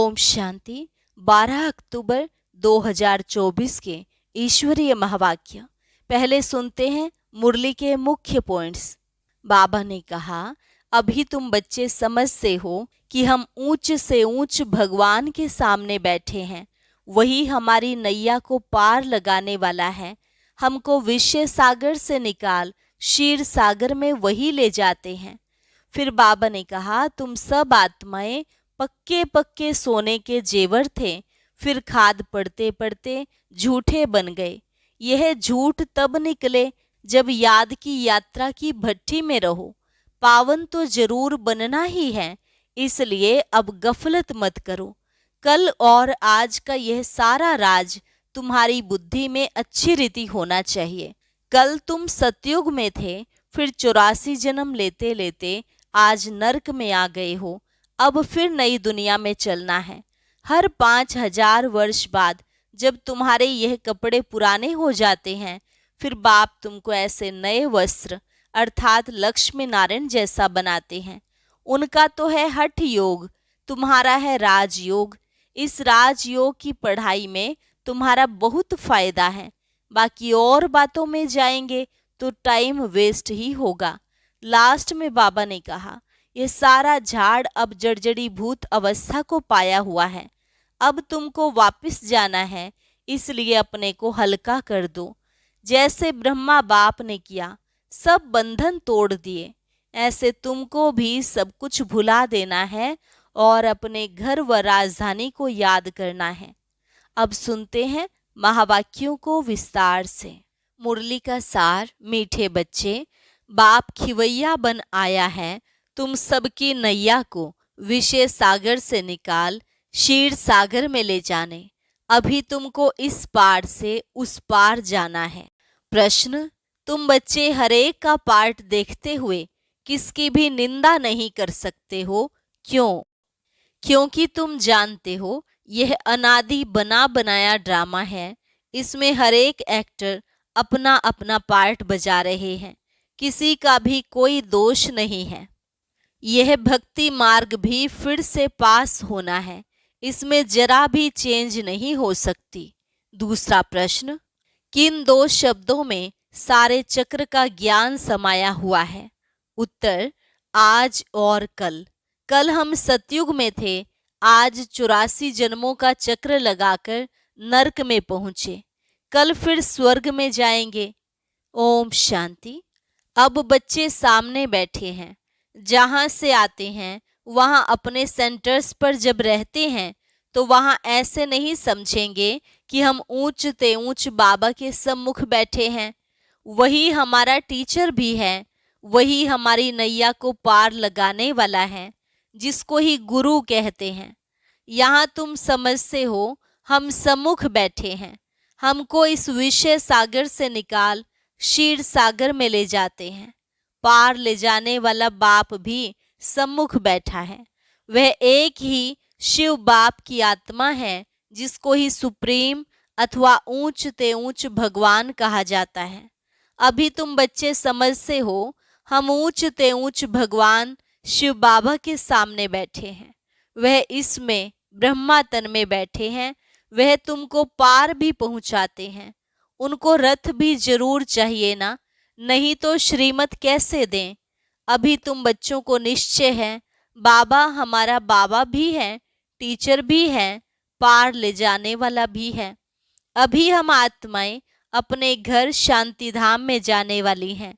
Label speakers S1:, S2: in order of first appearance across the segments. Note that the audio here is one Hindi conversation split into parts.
S1: ओम शांति। 12 अक्टूबर 2024 के ईश्वरीय महावाक्य। पहले सुनते हैं मुरली के मुख्य पॉइंट्स। बाबा ने कहा, अभी तुम बच्चे समझते हो कि हम ऊंच से ऊंच भगवान के सामने बैठे हैं। वही हमारी नैया को पार लगाने वाला है। हमको विषय सागर से निकाल क्षीर सागर में वही ले जाते हैं। फिर बाबा ने कहा, तुम सब आत्माएं पक्के पक्के सोने के जेवर थे, फिर खाद पड़ते पड़ते झूठे बन गए। यह झूठ तब निकले जब याद की यात्रा की भट्टी में रहो। पावन तो जरूर बनना ही है, इसलिए अब गफलत मत करो। कल और आज का यह सारा राज तुम्हारी बुद्धि में अच्छी रीति होना चाहिए। कल तुम सतयुग में थे, फिर 84 जन्म लेते लेते आज नरक में आ गए हो। अब फिर नई दुनिया में चलना है। हर 5000 वर्ष बाद जब तुम्हारे यह कपड़े पुराने हो जाते हैं, फिर बाप तुमको ऐसे नए वस्त्र अर्थात लक्ष्मी नारायण जैसा बनाते हैं। उनका तो है हठ योग, तुम्हारा है राजयोग। इस राजयोग की पढ़ाई में तुम्हारा बहुत फायदा है। बाकी और बातों में जाएंगे तो टाइम वेस्ट ही होगा। लास्ट में बाबा ने कहा, यह सारा झाड़ अब जड़जड़ी भूत अवस्था को पाया हुआ है। अब तुमको वापस जाना है, इसलिए अपने को हल्का कर दो। जैसे ब्रह्मा बाप ने किया, सब बंधन तोड़ दिए, ऐसे तुमको भी सब कुछ भुला देना है और अपने घर व राजधानी को याद करना है। अब सुनते हैं महावाक्यों को विस्तार से। मुरली का सार। मीठे बच्चे, बाप खिवैया बन आया है तुम सबकी नैया को विषय सागर से निकाल क्षीर सागर में ले जाने। अभी तुमको इस पार से उस पार जाना है। प्रश्न, तुम बच्चे हरेक का पार्ट देखते हुए किसकी भी निंदा नहीं कर सकते हो, क्यों? क्योंकि तुम जानते हो यह अनादि बना बनाया ड्रामा है। इसमें हरेक एक्टर अपना अपना पार्ट बजा रहे हैं, किसी का भी कोई दोष नहीं है। यह भक्ति मार्ग भी फिर से पास होना है, इसमें जरा भी चेंज नहीं हो सकती। दूसरा प्रश्न, किन दो शब्दों में सारे चक्र का ज्ञान समाया हुआ है? उत्तर, आज और कल। कल हम सतयुग में थे, आज 84 जन्मों का चक्र लगाकर नरक में पहुंचे, कल फिर स्वर्ग में जाएंगे। ओम शांति। अब बच्चे सामने बैठे हैं, जहां से आते हैं वहां अपने सेंटर्स पर जब रहते हैं तो वहां ऐसे नहीं समझेंगे कि हम ऊंच ते ऊंच बाबा के सम्मुख बैठे हैं। वही हमारा टीचर भी है, वही हमारी नैया को पार लगाने वाला है, जिसको ही गुरु कहते हैं। यहाँ तुम समझते हो हम सम्मुख बैठे हैं, हमको इस विषय सागर से निकाल क्षीर सागर में ले जाते हैं। पार ले जाने वाला बाप भी सम्मुख बैठा है। वह एक ही शिव बाप की आत्मा है, जिसको ही सुप्रीम अथवा ऊंच ते ऊंच भगवान कहा जाता है। अभी तुम बच्चे समझते हो हम ऊंच ते ऊंच भगवान शिव बाबा के सामने बैठे हैं। वह इसमें ब्रह्मा तन में बैठे हैं, वह तुमको पार भी पहुंचाते हैं। उनको रथ भी जरूर चाहिए ना, नहीं तो श्रीमत कैसे दें? अभी तुम बच्चों को निश्चय है बाबा हमारा बाबा भी है, टीचर भी है, पार ले जाने वाला भी है। अभी हम आत्माएं अपने घर शांति धाम में जाने वाली हैं।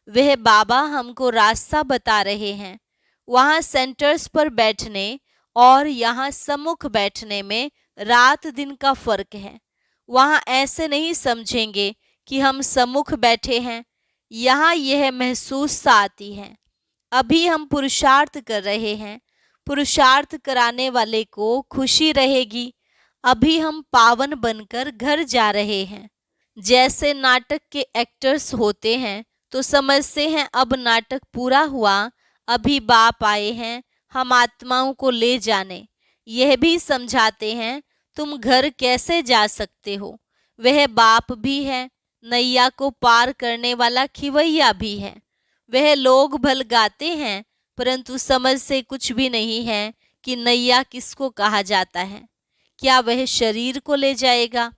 S1: वह बाबा हमको रास्ता बता रहे हैं। वहाँ सेंटर्स पर बैठने और यहाँ सम्मुख बैठने में रात दिन का फर्क है। वहाँ ऐसे नहीं समझेंगे कि हम सम्मुख बैठे हैं, यहाँ यह महसूस आती है। अभी हम पुरुषार्थ कर रहे हैं, पुरुषार्थ कराने वाले को खुशी रहेगी। अभी हम पावन बनकर घर जा रहे हैं। जैसे नाटक के एक्टर्स होते हैं तो समझते हैं अब नाटक पूरा हुआ, अभी बाप आए हैं हम आत्माओं को ले जाने। यह भी समझाते हैं तुम घर कैसे जा सकते हो। वह बाप भी है, नैया को पार करने वाला खिवैया भी है। वह लोग भल गाते हैं, परंतु समझ से कुछ भी नहीं है कि नैया किसको कहा जाता है? क्या वह शरीर को ले जाएगा?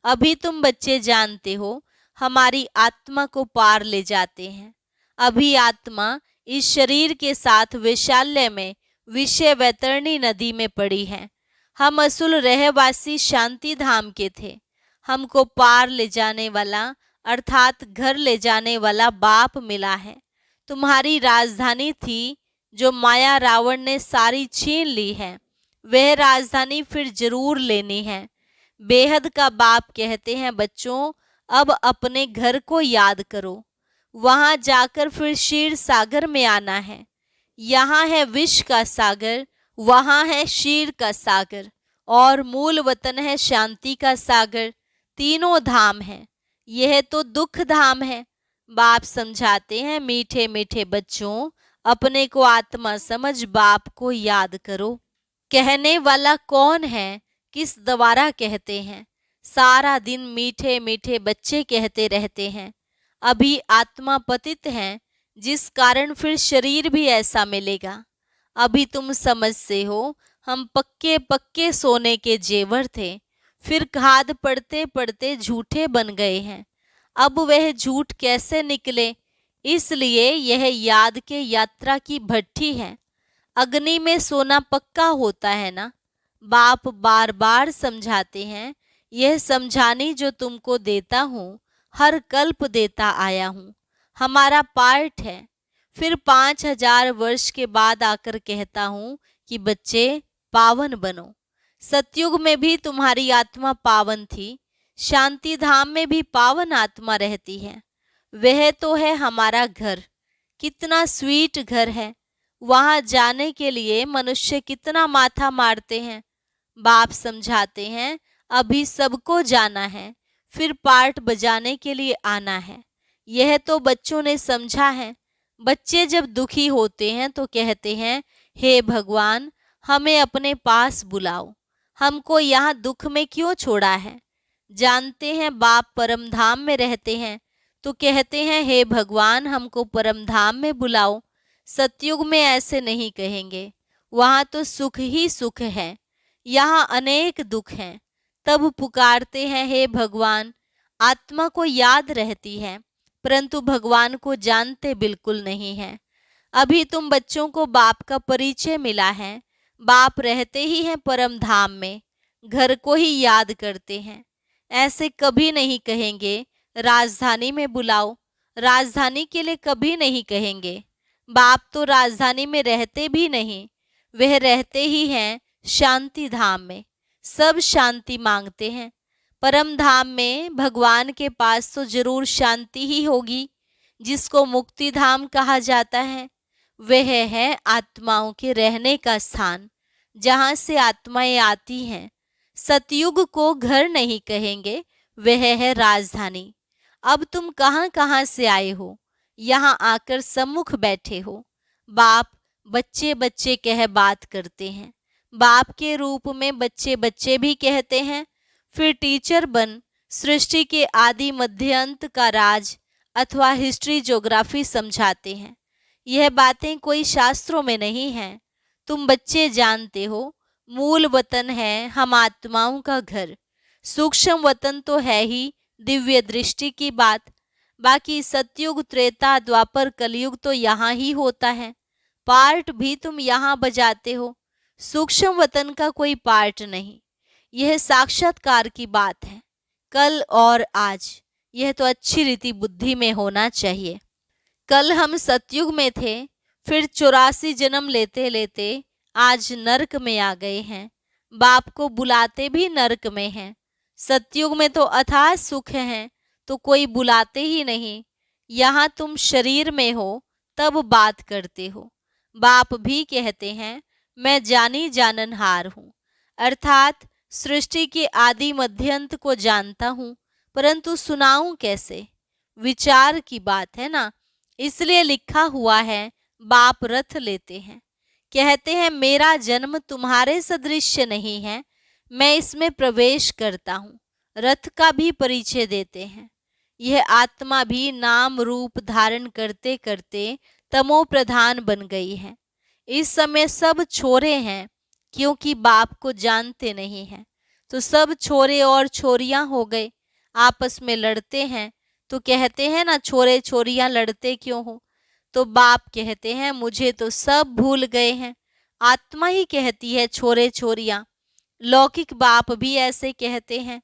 S1: अभी तुम बच्चे जानते हो, हमारी आत्मा को पार ले जाते हैं। अभी आत्मा इस शरीर के साथ वैशाल्य में विषय वैतरणी नदी में पड़ी है। हम असुल रहवासी शांति धाम के थे। हमको पार ले जाने वाला अर्थात घर ले जाने वाला बाप मिला है। तुम्हारी राजधानी थी जो माया रावण ने सारी छीन ली है, वह राजधानी फिर जरूर लेनी है। बेहद का बाप कहते हैं, बच्चों अब अपने घर को याद करो। वहां जाकर फिर क्षीर सागर में आना है। यहाँ है विष का सागर, वहां है क्षीर का सागर, और मूल वतन है शांति का सागर। तीनों धाम है, यह तो दुख धाम है। बाप समझाते हैं, मीठे मीठे बच्चों अपने को आत्मा समझ बाप को याद करो। कहने वाला कौन है, किस द्वारा कहते हैं? सारा दिन मीठे मीठे बच्चे कहते रहते हैं। अभी आत्मा पतित है, जिस कारण फिर शरीर भी ऐसा मिलेगा। अभी तुम समझते हो, हम पक्के पक्के सोने के जेवर थे, फिर खाद पड़ते पड़ते झूठे बन गए हैं। अब वह झूठ कैसे निकले? इसलिए यह याद के यात्रा की भट्ठी है। अग्नि में सोना पक्का होता है ना। बाप बार बार समझाते हैं, यह समझानी जो तुमको देता हूँ, हर कल्प देता आया हूँ, हमारा पार्ट है। फिर 5000 वर्ष के बाद आकर कहता हूँ कि बच्चे पावन बनो। सतयुग में भी तुम्हारी आत्मा पावन थी, शांति धाम में भी पावन आत्मा रहती है। वह तो है हमारा घर। कितना स्वीट घर है। वहां जाने के लिए मनुष्य कितना माथा मारते हैं। बाप समझाते हैं, अभी सबको जाना है, फिर पार्ट बजाने के लिए आना है। यह तो बच्चों ने समझा है। बच्चे जब दुखी होते हैं तो कहते हैं, हे भगवान हमें अपने पास बुलाओ, हमको यहाँ दुख में क्यों छोड़ा है? जानते हैं बाप परम धाम में रहते हैं तो कहते हैं, हे भगवान हमको परम धाम में बुलाओ। सतयुग में ऐसे नहीं कहेंगे, वहाँ तो सुख ही सुख है, यहाँ अनेक दुख हैं। तब पुकारते हैं, हे भगवान। आत्मा को याद रहती है, परंतु भगवान को जानते बिल्कुल नहीं है। अभी तुम बच्चों को बाप का परिचय मिला है। बाप रहते ही हैं परम धाम में, घर को ही याद करते हैं। ऐसे कभी नहीं कहेंगे राजधानी में बुलाओ, राजधानी के लिए कभी नहीं कहेंगे। बाप तो राजधानी में रहते भी नहीं, वह रहते ही हैं शांति धाम में। सब शांति मांगते हैं। परम धाम में भगवान के पास तो जरूर शांति ही होगी। जिसको मुक्ति धाम कहा जाता है, वह है आत्माओं के रहने का स्थान, जहाँ से आत्माएं आती हैं। सतयुग को घर नहीं कहेंगे, वह है राजधानी। अब तुम कहाँ कहाँ से आए हो, यहाँ आकर सम्मुख बैठे हो। बाप बच्चे बच्चे कह बात करते हैं। बाप के रूप में बच्चे बच्चे भी कहते हैं। फिर टीचर बन सृष्टि के आदि मध्य अंत का राज अथवा हिस्ट्री ज्योग्राफी समझाते हैं। यह बातें कोई शास्त्रों में नहीं हैं। तुम बच्चे जानते हो, मूल वतन है हम आत्माओं का घर। सूक्ष्म वतन तो है ही दिव्य दृष्टि की बात। बाकी सतयुग त्रेता द्वापर कलयुग तो यहाँ ही होता है। पार्ट भी तुम यहाँ बजाते हो, सूक्ष्म वतन का कोई पार्ट नहीं। यह साक्षात्कार की बात है, कल और आज। यह तो अच्छी रीति बुद्धि में होना चाहिए। कल हम सतयुग में थे, फिर 84 जन्म लेते लेते आज नरक में आ गए हैं। बाप को बुलाते भी नरक में हैं। सतयुग में तो अथाह सुख है, तो कोई बुलाते ही नहीं। यहाँ तुम शरीर में हो तब बात करते हो। बाप भी कहते हैं, मैं जानी जाननहार हूँ, अर्थात सृष्टि के आदि मध्यंत को जानता हूँ, परंतु सुनाऊं कैसे? विचार की बात है ना, इसलिए लिखा हुआ है बाप रथ लेते हैं। कहते हैं मेरा जन्म तुम्हारे सदृश्य नहीं है, मैं इसमें प्रवेश करता हूँ। रथ का भी परिचय देते हैं। यह आत्मा भी नाम रूप धारण करते करते तमो प्रधान बन गई है। इस समय सब छोरे हैं, क्योंकि बाप को जानते नहीं हैं। तो सब छोरे और छोरियां हो गए, आपस में लड़ते हैं। तो कहते हैं ना, छोरे छोरियां लड़ते क्यों हो? तो बाप कहते हैं मुझे तो सब भूल गए हैं। आत्मा ही कहती है छोरे छोरियां। लौकिक बाप भी ऐसे कहते हैं,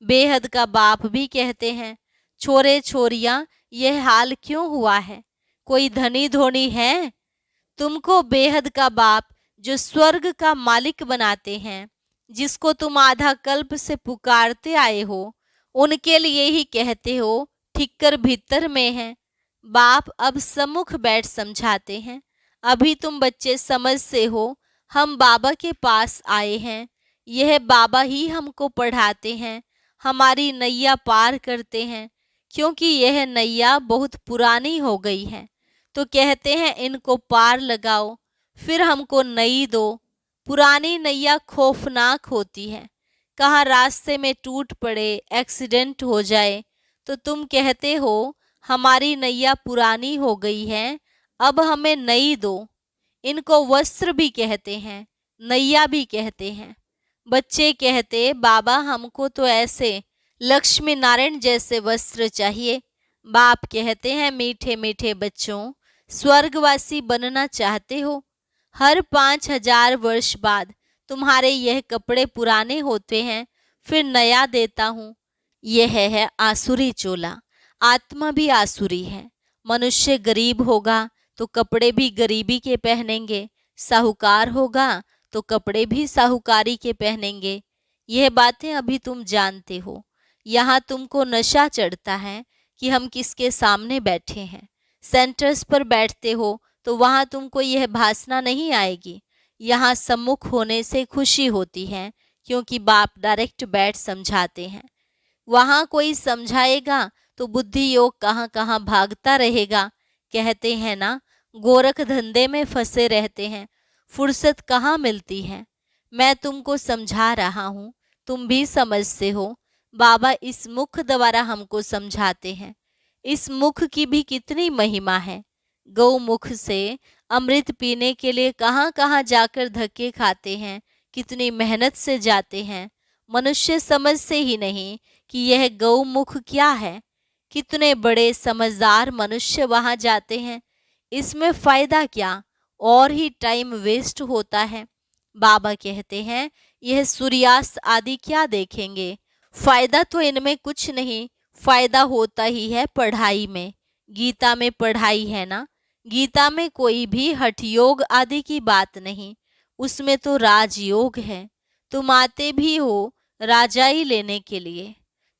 S1: बेहद का बाप भी कहते हैं छोरे छोरियां यह हाल क्यों हुआ है? कोई धनी धोनी है? तुमको बेहद का बाप जो स्वर्ग का मालिक बनाते हैं, जिसको तुम आधा कल्प से पुकारते आए हो, उनके लिए ही कहते हो ठिक्कर भीतर में है। बाप अब सम्मुख बैठ समझाते हैं। अभी तुम बच्चे समझते हो, हम बाबा के पास आए हैं, यह बाबा ही हमको पढ़ाते हैं, हमारी नैया पार करते हैं, क्योंकि यह नैया बहुत पुरानी हो गई है। तो कहते हैं इनको पार लगाओ, फिर हमको नई दो। पुरानी नैया खौफनाक होती है, कहाँ रास्ते में टूट पड़े, एक्सीडेंट हो जाए। तो तुम कहते हो हमारी नैया पुरानी हो गई है, अब हमें नई दो। इनको वस्त्र भी कहते हैं, नैया भी कहते हैं। बच्चे कहते बाबा हमको तो ऐसे लक्ष्मी नारायण जैसे वस्त्र चाहिए। बाप कहते हैं मीठे मीठे बच्चों, स्वर्गवासी बनना चाहते हो? हर 5000 वर्ष बाद तुम्हारे यह कपड़े पुराने होते हैं, फिर नया देता हूँ। यह है आसुरी चोला। आत्मा भी आसुरी है। मनुष्य गरीब होगा तो कपड़े भी गरीबी के पहनेंगे, साहूकार होगा तो कपड़े भी साहूकारी के पहनेंगे। यह बातें अभी तुम जानते हो। यहाँ तुमको नशा चढ़ता है कि हम किसके सामने बैठे हैं। सेंटर्स पर बैठते हो तो वहाँ तुमको यह भासना नहीं आएगी। यहाँ सम्मुख होने से खुशी होती है, क्योंकि बाप डायरेक्ट बैठ समझाते हैं। वहाँ कोई समझाएगा तो बुद्धि योग कहाँ कहाँ भागता रहेगा। कहते हैं ना, गोरख धंधे में फंसे रहते हैं, फुर्सत कहाँ मिलती है। मैं तुमको समझा रहा हूँ, तुम भी समझते हो। बाबा इस मुख द्वारा हमको समझाते हैं। इस मुख की भी कितनी महिमा है। गौ मुख से अमृत पीने के लिए कहाँ कहाँ जाकर धक्के खाते हैं, कितनी मेहनत से जाते हैं। मनुष्य समझते ही नहीं कि यह गौ मुख क्या है। कितने बड़े समझदार मनुष्य वहाँ जाते हैं। इसमें फायदा क्या, और ही टाइम वेस्ट होता है। बाबा कहते हैं यह सूर्यास्त आदि क्या देखेंगे, फायदा तो इनमें कुछ नहीं। फायदा होता ही है पढ़ाई में। गीता में पढ़ाई है ना, गीता में कोई भी हठ योग आदि की बात नहीं, उसमें तो राजयोग है। तुम आते भी हो राजाई लेने के लिए।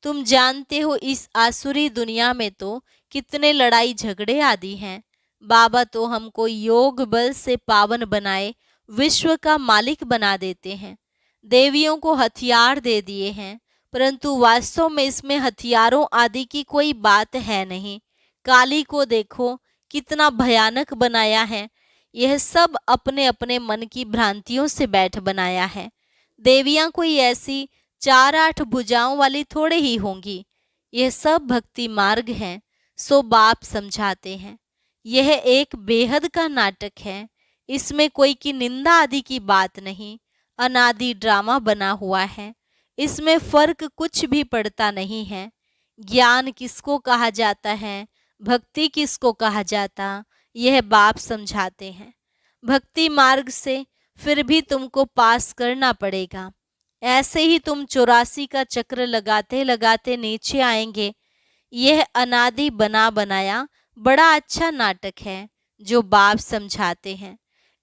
S1: तुम जानते हो इस आसुरी दुनिया में तो कितने लड़ाई झगड़े आदि हैं। बाबा तो हमको योग बल से पावन बनाए विश्व का मालिक बना देते हैं। देवियों को हथियार दे दिए हैं, परंतु वास्तव में इसमें हथियारों आदि की कोई बात है नहीं। काली को देखो कितना भयानक बनाया है। यह सब अपने अपने मन की भ्रांतियों से बैठ बनाया है। देवियां कोई ऐसी 4-8 भुजाओं वाली थोड़े ही होंगी। यह सब भक्ति मार्ग है। सो बाप समझाते हैं यह एक बेहद का नाटक है। इसमें कोई की निंदा आदि की बात नहीं। अनादि ड्रामा बना हुआ है। इसमें फर्क कुछ भी पड़ता नहीं है। ज्ञान किसको कहा जाता है, भक्ति किसको कहा जाता, यह बाप समझाते हैं। भक्ति मार्ग से फिर भी तुमको पास करना पड़ेगा। ऐसे ही तुम 84 का चक्र लगाते लगाते नीचे आएंगे। यह अनादि बना बनाया बड़ा अच्छा नाटक है जो बाप समझाते हैं।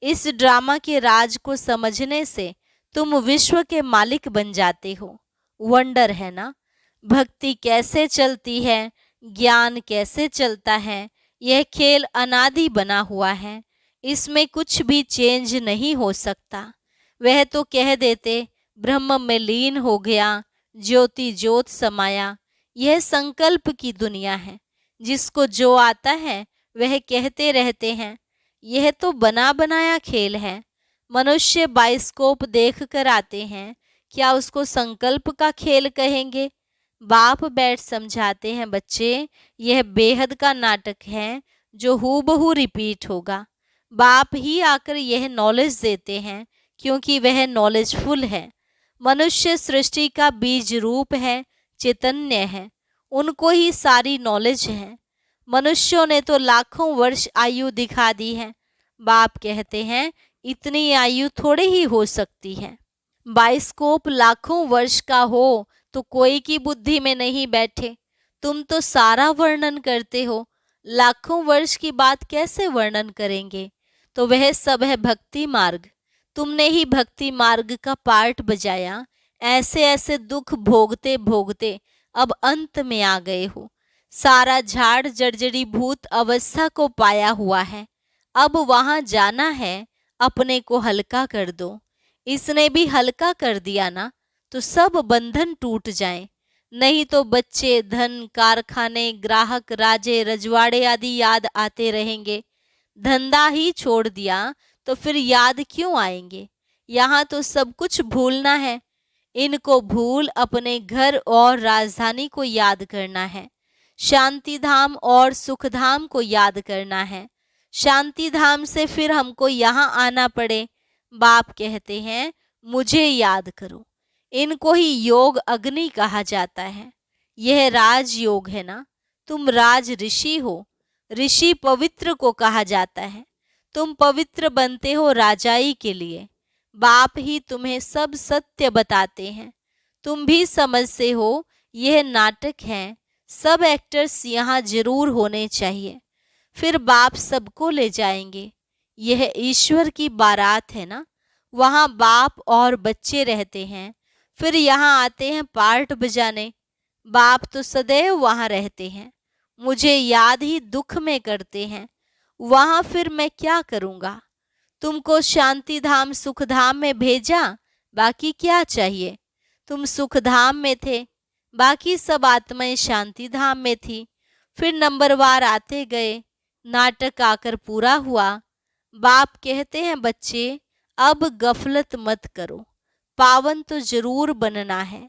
S1: इस ड्रामा के राज को समझने से तुम विश्व के मालिक बन जाते हो। वंडर है ना, भक्ति कैसे चलती है, ज्ञान कैसे चलता है। यह खेल अनादि बना हुआ है, इसमें कुछ भी चेंज नहीं हो सकता। वह तो कह देते ब्रह्म में लीन हो गया, ज्योति ज्योत समाया। यह संकल्प की दुनिया है। जिसको जो आता है वह कहते रहते हैं। यह तो बना बनाया खेल है। मनुष्य बाइस्कोप देख कर आते हैं, क्या उसको संकल्प का खेल कहेंगे? बाप बैठ समझाते हैं बच्चे यह बेहद का नाटक है जो हूबहू रिपीट होगा। बाप ही आकर यह नॉलेज देते हैं क्योंकि वह नॉलेजफुल है। मनुष्य सृष्टि का बीज रूप है, चैतन्य है, उनको ही सारी नॉलेज है। मनुष्यों ने तो लाखों वर्ष आयु दिखा दी है। बाप कहते हैं इतनी आयु थोड़े ही हो सकती है। बाइस्कोप लाखों वर्ष का हो तो कोई की बुद्धि में नहीं बैठे। तुम तो सारा वर्णन करते हो, लाखों वर्ष की बात कैसे वर्णन करेंगे? तो वह सब है भक्ति मार्ग। तुमने ही भक्ति मार्ग का पार्ट बजाया। ऐसे ऐसे दुख भोगते भोगते अब अंत में आ गए हो। सारा झाड़ जर्जरी भूत अवस्था को पाया हुआ है। अब वहां जाना है, अपने को हल्का कर दो। इसने भी हल्का कर दिया ना, तो सब बंधन टूट जाएं। नहीं तो बच्चे, धन, कारखाने, ग्राहक, राजे, रजवाड़े आदि याद आते रहेंगे। धंधा ही छोड़ दिया तो फिर याद क्यों आएंगे? यहाँ तो सब कुछ भूलना है। इनको भूल अपने घर और राजधानी को याद करना है। शांति धाम और सुख धाम को याद करना है। शांति धाम से फिर हमको यहाँ आना पड़े। बाप कहते हैं मुझे याद करो। इनको ही योग अग्नि कहा जाता है। यह राजयोग है ना। तुम राज ऋषि हो। ऋषि पवित्र को कहा जाता है। तुम पवित्र बनते हो राजाई के लिए। बाप ही तुम्हें सब सत्य बताते हैं। तुम भी समझते हो यह नाटक है। सब एक्टर्स यहाँ जरूर होने चाहिए। फिर बाप सबको ले जाएंगे। यह ईश्वर की बारात है ना। वहाँ बाप और बच्चे रहते हैं, फिर यहाँ आते हैं पार्ट बजाने। बाप तो सदैव वहाँ रहते हैं, मुझे याद ही दुख में करते हैं। वहाँ फिर मैं क्या करूँगा? तुमको शांति धाम सुख धाम में भेजा, बाकी क्या चाहिए? तुम सुख धाम में थे, बाकी सब आत्माएं शांति धाम में थी। फिर नंबरवार आते गए, नाटक आकर पूरा हुआ। बाप कहते हैं बच्चे अब गफलत मत करो, पावन तो जरूर बनना है।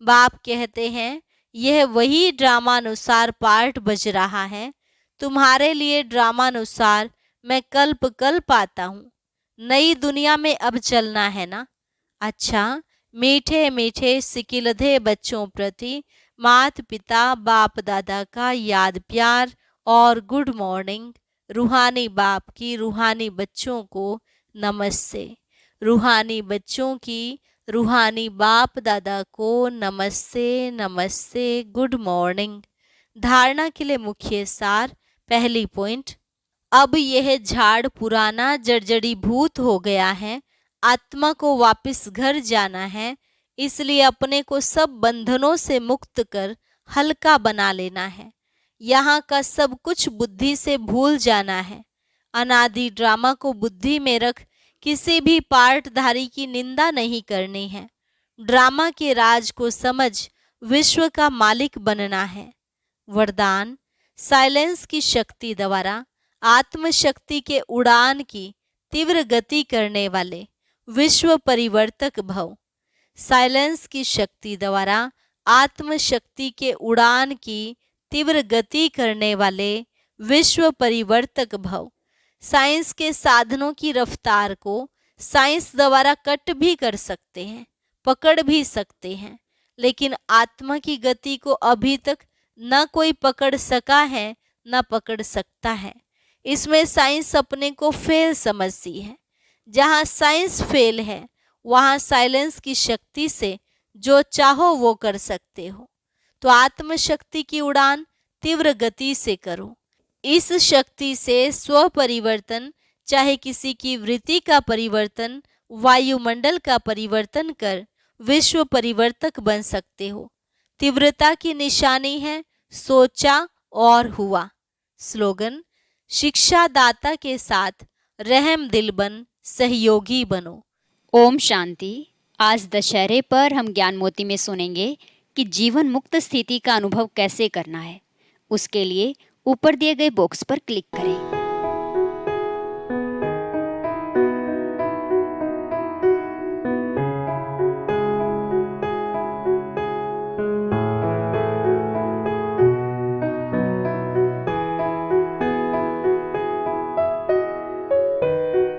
S1: बाप कहते हैं यह वही ड्रामानुसार पार्ट बज रहा है। तुम्हारे लिए ड्रामानुसार मैं कल्प कल्प आता हूँ। नई दुनिया में अब चलना है ना। अच्छा, मीठे मीठे सिकिलधे बच्चों प्रति माता पिता बाप दादा का याद प्यार और गुड मॉर्निंग। रूहानी बाप की रूहानी बच्चों को नमस्ते। रूहानी बच्चों की रूहानी बाप दादा को नमस्ते नमस्ते, गुड मॉर्निंग। धारणा के लिए मुख्य सार। पहली पॉइंट, अब यह झाड़ पुराना जर्जरीभूत हो गया है। आत्मा को वापस घर जाना है, इसलिए अपने को सब बंधनों से मुक्त कर हल्का बना लेना है। यहाँ का सब कुछ बुद्धि से भूल जाना है। अनादि ड्रामा को बुद्धि में रख किसी भी पार्टधारी की निंदा नहीं करनी है। ड्रामा के राज को समझ विश्व का मालिक बनना है। वरदान, साइलेंस की शक्ति द्वारा आत्म शक्ति के उड़ान की तीव्र गति करने वाले विश्व परिवर्तक भव। साइलेंस की शक्ति द्वारा आत्म शक्ति के उड़ान की तीव्र गति करने वाले विश्व परिवर्तक भव। साइंस के साधनों की रफ्तार को साइंस द्वारा कट भी कर सकते हैं, पकड़ भी सकते हैं, लेकिन आत्मा की गति को अभी तक न कोई पकड़ सका है न पकड़ सकता है। इसमें साइंस अपने को फेल समझती है। जहाँ साइंस फेल है वहाँ साइलेंस की शक्ति से जो चाहो वो कर सकते हो। तो आत्म शक्ति की उड़ान तीव्र गति से करो। इस शक्ति से स्व परिवर्तन, चाहे किसी की वृत्ति का परिवर्तन, वायुमंडल का परिवर्तन कर विश्व परिवर्तक बन सकते हो। तीव्रता की निशानी है सोचा और हुआ। स्लोगन, शिक्षादाता के साथ रहम दिल बन सहयोगी बनो।
S2: ओम शांति। आज दशहरे पर हम ज्ञान मोती में सुनेंगे कि जीवन मुक्त स्थिति का अनुभव कैसे करना है। उसके लिए ऊपर दिए गए बॉक्स पर क्लिक करें।